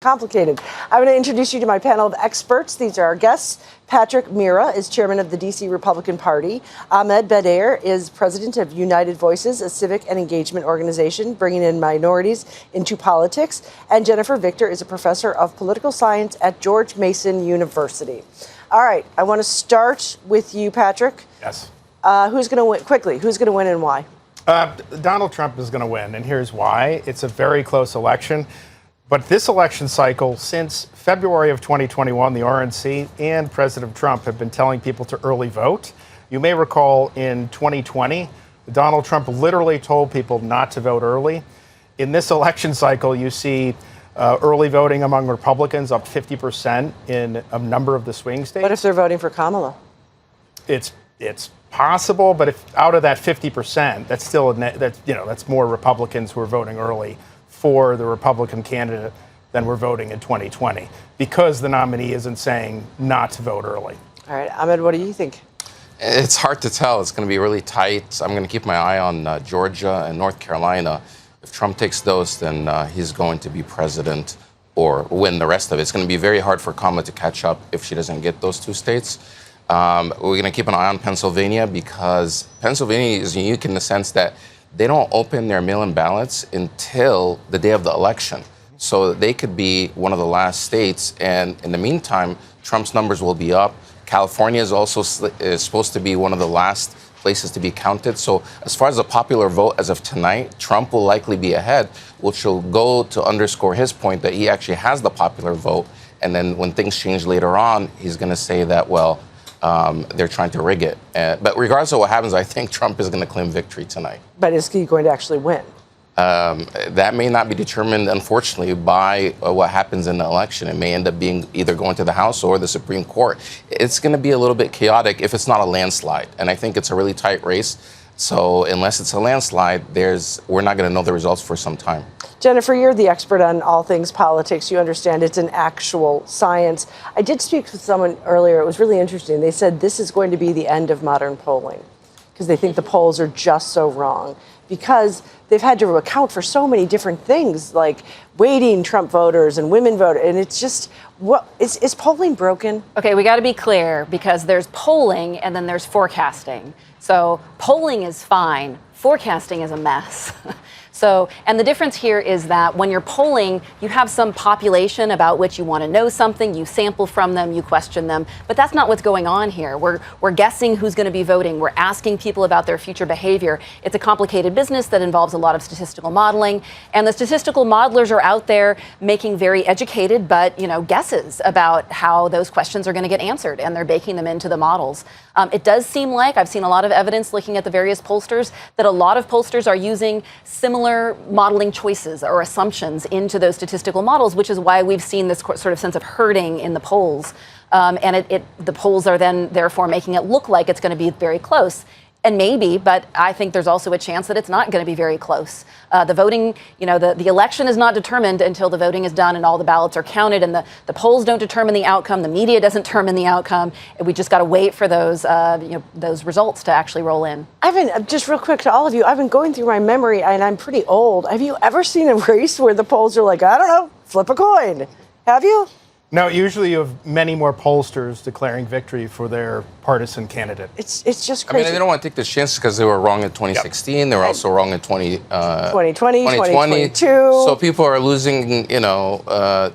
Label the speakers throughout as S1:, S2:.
S1: Complicated. I'm going to introduce you to my panel of experts. These are our guests. Patrick Mira is chairman of the D.C. Republican Party. Ahmed Bedier is president of United Voices, a civic and engagement organization bringing in minorities into politics. And Jennifer Victor is a professor of political science at George Mason University. All right, I want to start with you, Patrick.
S2: Yes.
S1: Who's going to win? Quickly, who's going to win and why?
S2: Donald Trump is going to win, and here's why. It's a very close election. But this election cycle, since February of 2021, the RNC and President Trump have been telling people to early vote. You may recall in 2020, Donald Trump literally told people not to vote early. In this election cycle, you see early voting among Republicans up 50% in a number of the swing states.
S1: What if they're voting for Kamala?
S2: It's possible, but if out of that 50%, that's still that's more Republicans who are voting early for the Republican candidate than we're voting in 2020 because the nominee isn't saying not to vote early.
S1: All right, Ahmed, what do you think?
S3: It's hard to tell. It's going to be really tight. I'm going to keep my eye on Georgia and North Carolina. If Trump takes those, then he's going to be president or win the rest of it. It's going to be very hard for Kamala to catch up if she doesn't get those two states. We're going to keep an eye on Pennsylvania because Pennsylvania is unique in the sense that they don't open their mail-in ballots until the day of the election. So they could be one of the last states. And in the meantime, Trump's numbers will be up. California is also supposed to be one of the last places to be counted. So as far as the popular vote as of tonight, Trump will likely be ahead, which will go to underscore his point that he actually has the popular vote. And then when things change later on, he's going to say that, well, they're trying to rig it. But regardless of what happens, I think Trump is going to claim victory tonight.
S1: But is he going to actually win?
S3: That may not be determined, unfortunately, by what happens in the election. It may end up being either going to the House or the Supreme Court. It's going to be a little bit chaotic if it's not a landslide. And I think it's a really tight race. So unless it's a landslide, we're not going to know the results for some time.
S1: Jennifer, you're the expert on all things politics. You understand it's an actual science. I did speak with someone earlier. It was really interesting. They said this is going to be the end of modern polling because they think the polls are just so wrong because they've had to account for so many different things like weighting Trump voters and women voters. And it's just, is polling broken?
S4: Okay, we got to be clear because there's polling and then there's forecasting. So polling is fine. Forecasting is a mess. And the difference here is that when you're polling, you have some population about which you want to know something, you sample from them, you question them, but that's not what's going on here. We're guessing who's going to be voting. We're asking people about their future behavior. It's a complicated business that involves a lot of statistical modeling, and the statistical modelers are out there making very educated but, guesses about how those questions are going to get answered, and they're baking them into the models. It does seem like, I've seen a lot of evidence looking at the various pollsters, that a lot of pollsters are using similar modeling choices or assumptions into those statistical models, which is why we've seen this sort of sense of herding in the polls. The polls are then therefore making it look like it's going to be very close. And maybe, but I think there's also a chance that it's not going to be very close. The voting, the election is not determined until the voting is done and all the ballots are counted, and the polls don't determine the outcome. The media doesn't determine the outcome. And we just got to wait for those results to actually roll in.
S1: Ivan, just real quick to all of you, I've been going through my memory, and I'm pretty old. Have you ever seen a race where the polls are like, I don't know, flip a coin? Have you?
S2: No, usually you have many more pollsters declaring victory for their partisan candidate.
S1: It's just crazy.
S3: I mean, they don't want to take this chance because they were wrong in 2016. Yep. They were also wrong in 2020,
S1: 2022.
S3: So people are losing,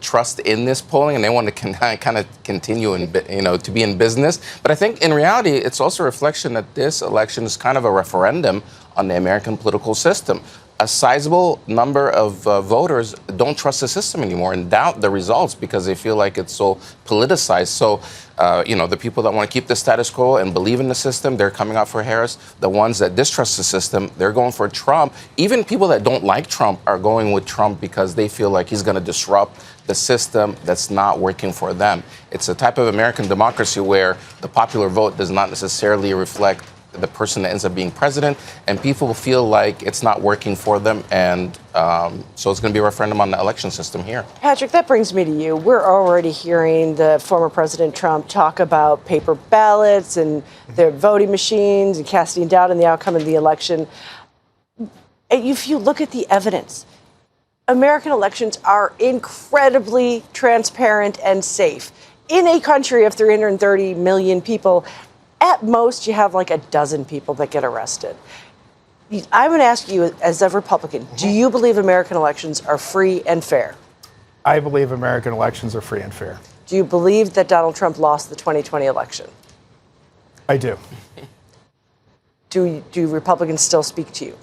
S3: trust in this polling, and they want to kind of continue to be in business. But I think in reality, it's also a reflection that this election is kind of a referendum on the American political system. A sizable number of voters don't trust the system anymore and doubt the results because they feel like it's so politicized. So, the people that want to keep the status quo and believe in the system, they're coming out for Harris. The ones that distrust the system, they're going for Trump. Even people that don't like Trump are going with Trump because they feel like he's going to disrupt the system that's not working for them. It's a type of American democracy where the popular vote does not necessarily reflect the person that ends up being president, and people feel like it's not working for them, and so it's going to be a referendum on the election system here.
S1: Patrick, that brings me to you. We're already hearing the former President Trump talk about paper ballots and their voting machines and casting doubt on the outcome of the election. If you look at the evidence, American elections are incredibly transparent and safe. In a country of 330 million people, at most you have like a dozen people that get arrested. I'm going to ask you, as a Republican, do you believe American elections are free and fair?
S2: I believe American elections are free and fair.
S1: Do you believe that Donald Trump lost the 2020 election?
S2: I do.
S1: Do Republicans still speak to you?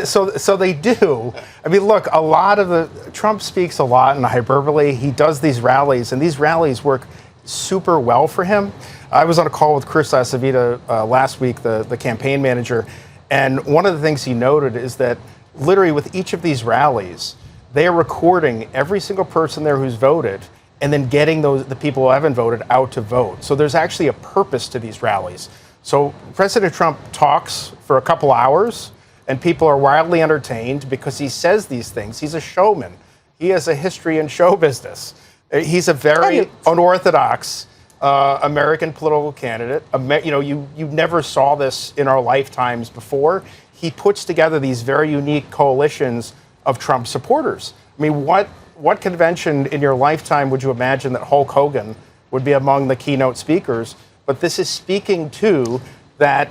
S2: So they do. I mean, look, Trump speaks a lot in hyperbole. He does these rallies, and these rallies work super well for him. I was on a call with Chris Acevita last week, the campaign manager, and one of the things he noted is that literally with each of these rallies, they are recording every single person there who's voted and then getting the people who haven't voted out to vote. So there's actually a purpose to these rallies. So President Trump talks for a couple hours, and people are wildly entertained because he says these things. He's a showman. He has a history in show business. He's a very unorthodox American political candidate. You never saw this in our lifetimes before. He puts together these very unique coalitions of Trump supporters. I mean, what convention in your lifetime would you imagine that Hulk Hogan would be among the keynote speakers? But this is speaking to that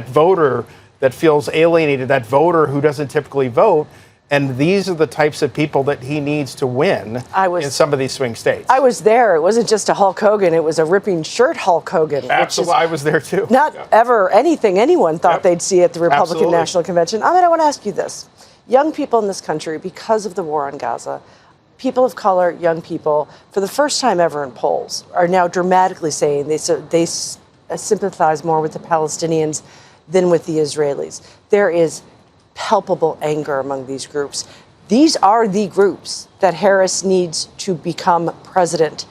S2: voter that feels alienated, that voter who doesn't typically vote. And these are the types of people that he needs to win in some of these swing states.
S1: I was there. It wasn't just a Hulk Hogan. It was a ripping shirt Hulk Hogan.
S2: Absolutely. I was there, too.
S1: Not ever anything anyone thought they'd see at the Republican National Convention. Ahmed, I want to ask you this. Young people in this country, because of the war on Gaza, people of color, young people, for the first time ever in polls, are now dramatically saying they sympathize more with the Palestinians than with the Israelis. There is palpable anger among these groups. These are the groups that Harris needs to become president.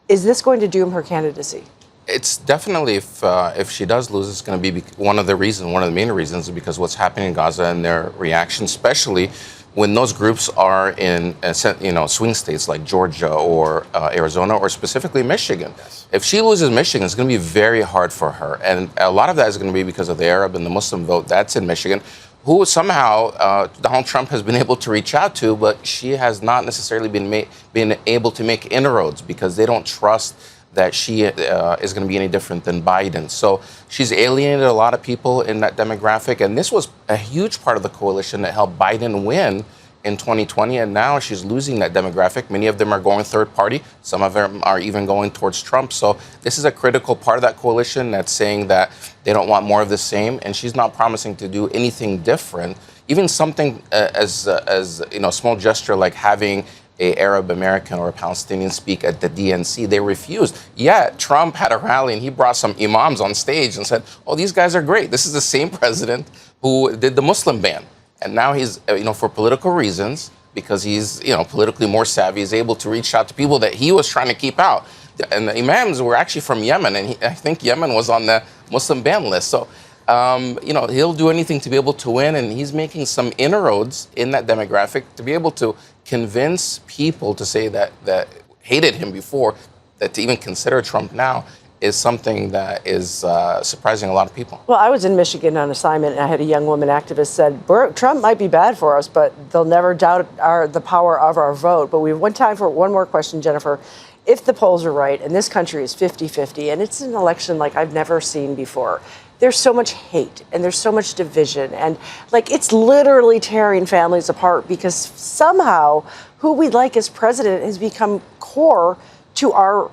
S1: Is this going to doom her candidacy?
S3: It's definitely, if she does lose, it's going to be one of the main reasons, is because what's happening in Gaza and their reaction, especially when those groups are in swing states like Georgia or Arizona or specifically Michigan. Yes. If she loses Michigan, it's going to be very hard for her. And a lot of that is going to be because of the Arab and the Muslim vote that's in Michigan, who somehow Donald Trump has been able to reach out to, but she has not necessarily been able to make inroads because they don't trust that she is going to be any different than Biden. So she's alienated a lot of people in that demographic, and this was a huge part of the coalition that helped Biden win in 2020, and now she's losing that demographic. Many of them are going third party. Some of them are even going towards Trump. So this is a critical part of that coalition that's saying that they don't want more of the same, and she's not promising to do anything different. Even something as a small gesture like having an Arab American or a Palestinian speak at the DNC, they refused. Yet Trump had a rally and he brought some imams on stage and said, "Oh, these guys are great. This is the same president who did the Muslim ban." And now he's, for political reasons, because he's, politically more savvy, is able to reach out to people that he was trying to keep out. And the imams were actually from Yemen, and I think Yemen was on the Muslim ban list. So, he'll do anything to be able to win, and he's making some inroads in that demographic to be able to convince people to say that hated him before, that to even consider Trump now is something that is surprising a lot of people.
S1: Well, I was in Michigan on assignment, and I had a young woman activist said, Trump might be bad for us, but they'll never doubt the power of our vote. But we have time for one more question, Jennifer. If the polls are right, and this country is 50-50, and it's an election like I've never seen before, there's so much hate, and there's so much division, and it's literally tearing families apart because somehow who we like as president has become core to our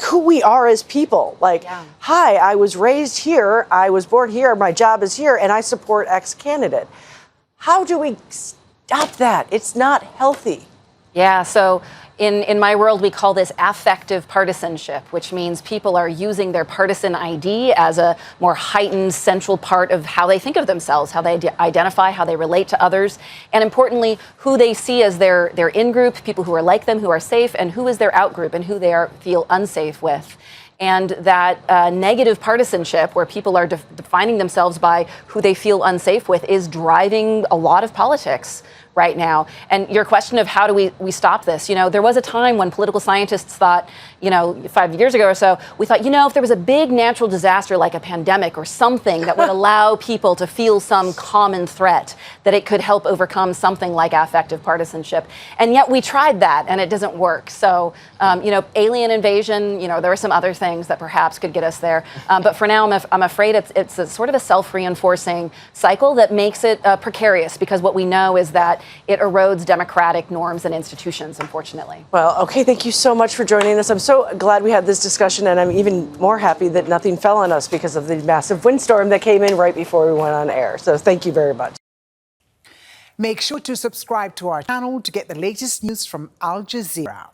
S1: who we are as people. Hi, I was raised here, I was born here, my job is here, and I support X candidate. How do we stop that? It's not healthy.
S4: Yeah, so in my world, we call this affective partisanship, which means people are using their partisan ID as a more heightened central part of how they think of themselves, how they identify, how they relate to others, and importantly, who they see as their in-group, people who are like them, who are safe, and who is their out-group and who they feel unsafe with. And that negative partisanship, where people are defining themselves by who they feel unsafe with, is driving a lot of politics right now. And your question of how do we stop this? There was a time when political scientists thought, 5 years ago or so, we thought, if there was a big natural disaster like a pandemic or something that would allow people to feel some common threat, that it could help overcome something like affective partisanship. And yet we tried that and it doesn't work. So, alien invasion, there are some other things that perhaps could get us there. But for now, I'm afraid it's a sort of a self-reinforcing cycle that makes it precarious, because what we know is that it erodes democratic norms and institutions, unfortunately.
S1: Well, okay, thank you so much for joining us. I'm so glad we had this discussion, and I'm even more happy that nothing fell on us because of the massive windstorm that came in right before we went on air. So thank you very much.
S5: Make sure to subscribe to our channel to get the latest news from Al Jazeera.